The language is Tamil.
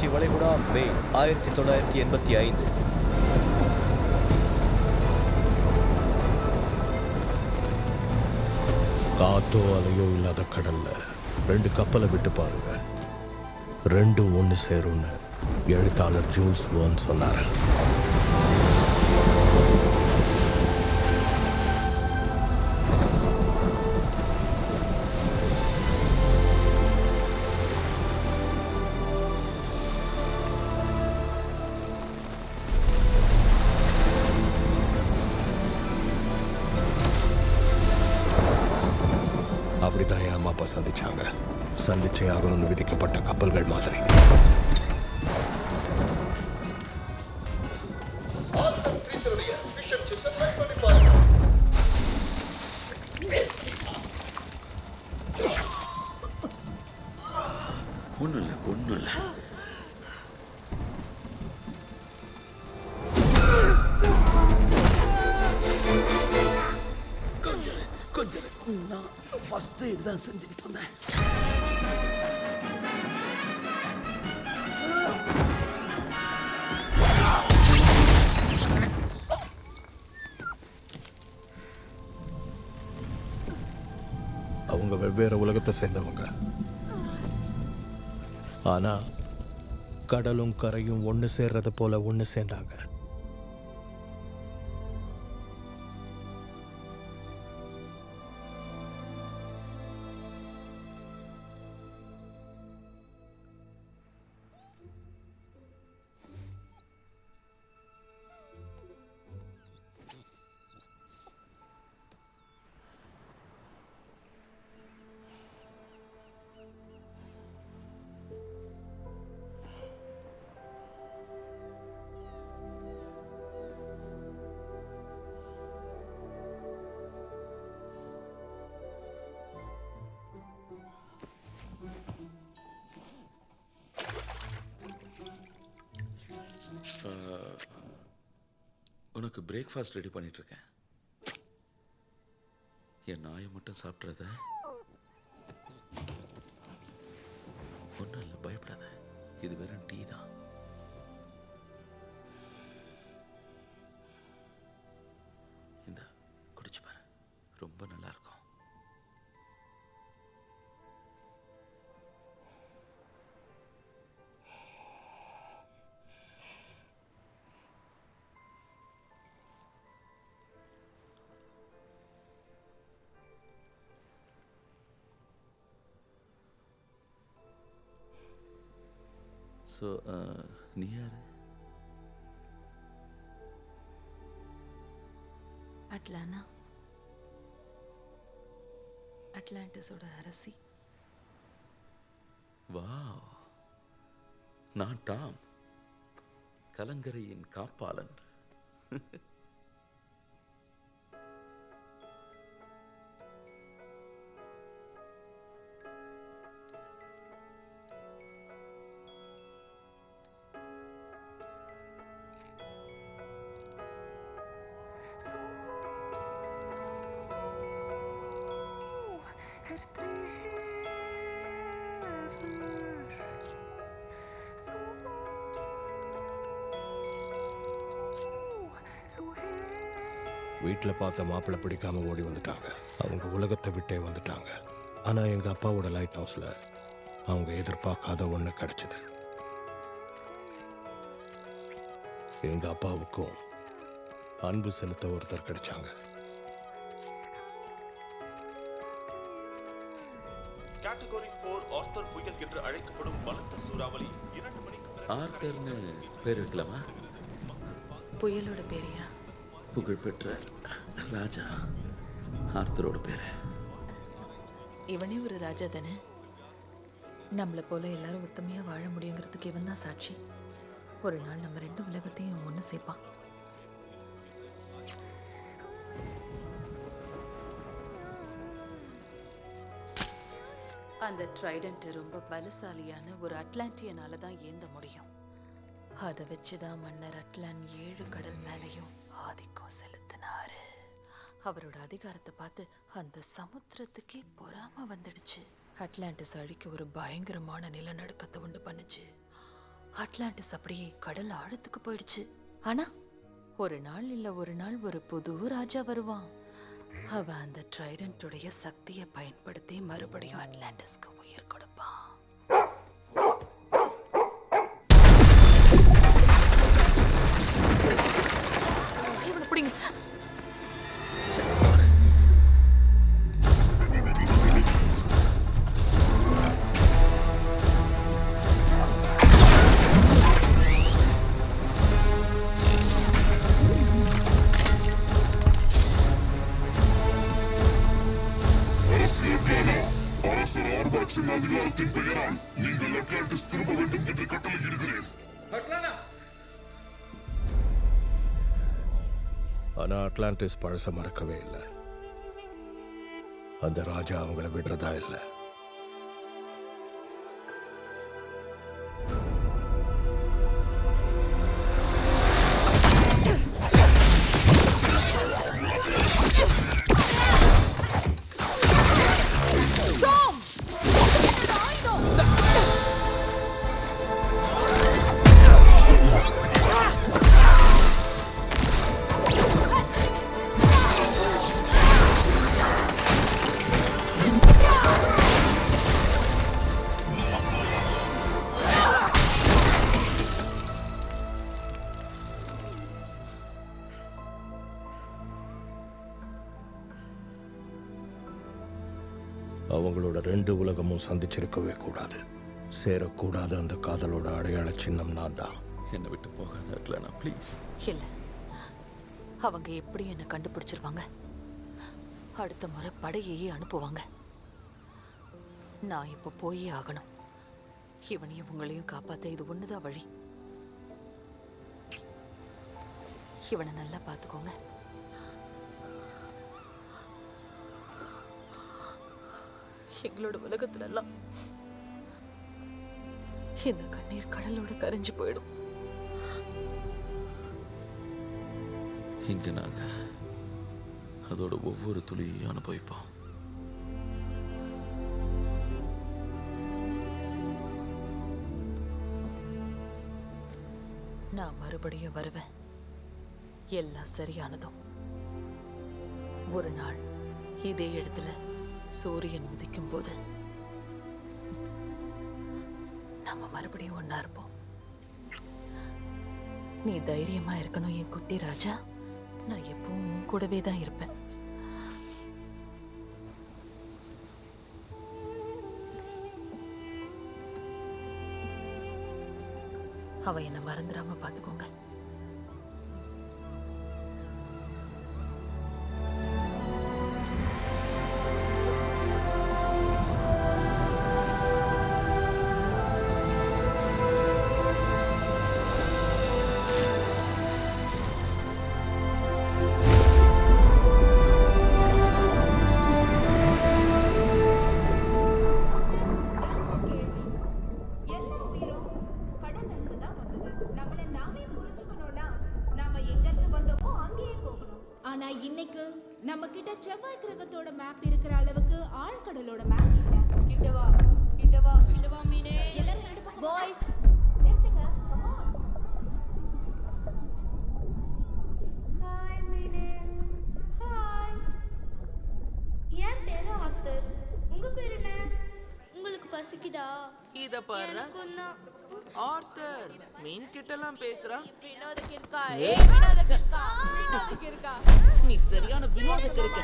அட்லாண்டி வளைகுடா மே 1985. காத்தோ அலையோ இல்லாத கடல்ல 2 கப்பலை விட்டு பாருங்க, ரெண்டும் ஒன்று சேரும்னு எழுத்தாளர் ஜூல்ஸ் வேர்ன் சொன்னார். அப்படிதான் என் அம்மா அப்பா சந்திச்சாங்க. சந்திச்சே ஆகணும்னு விதிக்கப்பட்ட கப்பல்கள் மாதிரி. ஒண்ணும் இல்ல. கொஞ்சம் நான் ஃபர்ஸ்ட் எய்ட் தான் செஞ்சுக்கிட்டு இருந்தேன். அவங்க வெவ்வேறு உலகத்தை சேர்ந்தவங்க. ஆனா கடலும் கரையும் ஒண்ணு சேர்றது போல ஒண்ணு சேர்ந்தாங்க. உனக்கு பிரேக்ஃபாஸ்ட் ரெடி பண்ணிட்டு இருக்கேன். என் நாயை மட்டும் சாப்பிட்றத. ஒன்றும் இல்லை, பயப்படாத. இது வெறும் டீ தான். இந்த குடிச்சு பாரு, ரொம்ப நல்லா இருக்கும். ஸோ நீ யாரு? அட்லானா, அட்லாண்டிஸோட அரசி. வாவ், நான் டாம், கலங்கரையின் காப்பாளன். வீட்டில் பார்த்த மாப்பிள்ளை பிடிக்காம ஓடி வந்துட்டாங்க. அவங்க உலகத்தை விட்டே வந்துட்டாங்க. ஆனா எங்க அப்பாவோட லைட் ஹவுஸ்ல அவங்க எதிர்பார்க்காத ஒண்ணு கிடைச்சது. எங்க அப்பாவுக்கும் அன்பு செலுத்த ஒருத்தர் கிடைச்சாங்க. கேட்டகரி 4 ஆர்த்தர் புயல் என்று அழைக்கப்படும் பலத்த சூறாவளி 2 மணிக்கு ஆர்த்தர்னு பேர் வைக்கலாமா? புயலோட பேரையா? புகழ்பெற்ற ராஜா ஆர்த்தரோட பேரு. இவனே ஒரு ராஜா தானே. நம்மளை போல எல்லாரும் ஒத்துமையா வாழ முடியுங்கிறதுக்கு இவன் தான் சாட்சி. ஒரு நாள் நம்ம 2 உலகத்தையும் ஒன்று சேர்ப்பான். அந்த ட்ரைடன்ட் ரொம்ப பலசாலியான ஒரு அட்லாண்டியனால தான் ஏந்த முடியும். அதை வச்சுதான் மன்னர் அட்லான் 7 கடல் மேலையும் ஆதிக்கம் செலுத்தினாரு. அவரோட அதிகாரத்தை பார்த்து அந்த சமுத்திரத்துக்கே பொறாம வந்துடுச்சு. அட்லாண்டிஸ் அழிக்க ஒரு பயங்கரமான நிலநடுக்கத்தை உண்டு பண்ணுச்சு. அட்லாண்டிஸ் அப்படியே கடல் ஆழத்துக்கு போயிடுச்சு. ஆனா ஒரு நாள் இல்ல ஒரு நாள் ஒரு புது ராஜா வருவான். அவன் அந்த ட்ரைடன்ட்டுடைய சக்தியை பயன்படுத்தி மறுபடியும் அட்லாண்டிஸ்க்கு உயிர் கொடுப்பான். இவனை பிடிங்க. அதிகாரத்தின் பெயரால் நீங்கள் அட்லாண்டிஸ் திரும்ப வேண்டும் என்று கட்டளையிடுகிறேன். ஆனா அட்லாண்டிஸ் பழச மறக்கவே இல்லை. அந்த ராஜா அவங்கள விடுறதா இல்லை. அவங்களோட 2 உலகமும் சந்திச்சிருக்கவே கூடாது. சேரக்கூடாது. அந்த காதலோட அடையாள சின்னம் நான் தான். என்னை விட்டு போகாத அட்லானா, ப்ளீஸ். இல்ல, அவங்க எப்படி என்ன கண்டுபிடிச்சிருவாங்க. அடுத்த முறை படையையே அனுப்புவாங்க. நான் இப்ப போயே ஆகணும். இவனையும் உங்களையும் காப்பாத்த இது ஒண்ணுதான் வழி. இவனை நல்லா பாத்துக்கோங்க. எங்களோட உலகத்துல எல்லாம் இந்த கண்ணீர் கடலோட கரைஞ்சு போயிடும். இங்க நாங்க அதோட ஒவ்வொரு துளியையும் அனுபவிப்போம். நான் மறுபடியும் வருவேன். எல்லாம் சரியானதும் ஒரு நாள் இதே இடத்துல சூரியன் உதிக்கும் போது நம்ம மறுபடியும் ஒன்னா இருப்போம். நீ தைரியமா இருக்கணும் என் குட்டி ராஜா. நான் எப்பவும் உன் கூடவே தான் இருப்பேன். அவ என்ன மறந்துடாம பாத்துக்கோங்க. இன்னைக்கு நம்ம கிட்ட செவ்வாய் கிரகத்தோட மேப் இருக்கிற அளவுக்கு ஆழ்கடலோட மேப் இல்ல. கிட்டவா மீனே. எல்லாரும் இந்த பக்கம் பாய்ஸ் நிறுத்துங்க. Come on. ஹாய் மீனே. ஹாய். என் பேரு ஆர்த்தர். உங்க பேர் என்ன? உங்களுக்கு பசிக்குதா? இத பாரு. ஆர்த்தர் மீன் கிட்டலாம் பேசுறா. வினோதக்கு இருக்கா? வினோதக்கு இருக்கா? நீ சரியான வினோதக்கு இருக்க.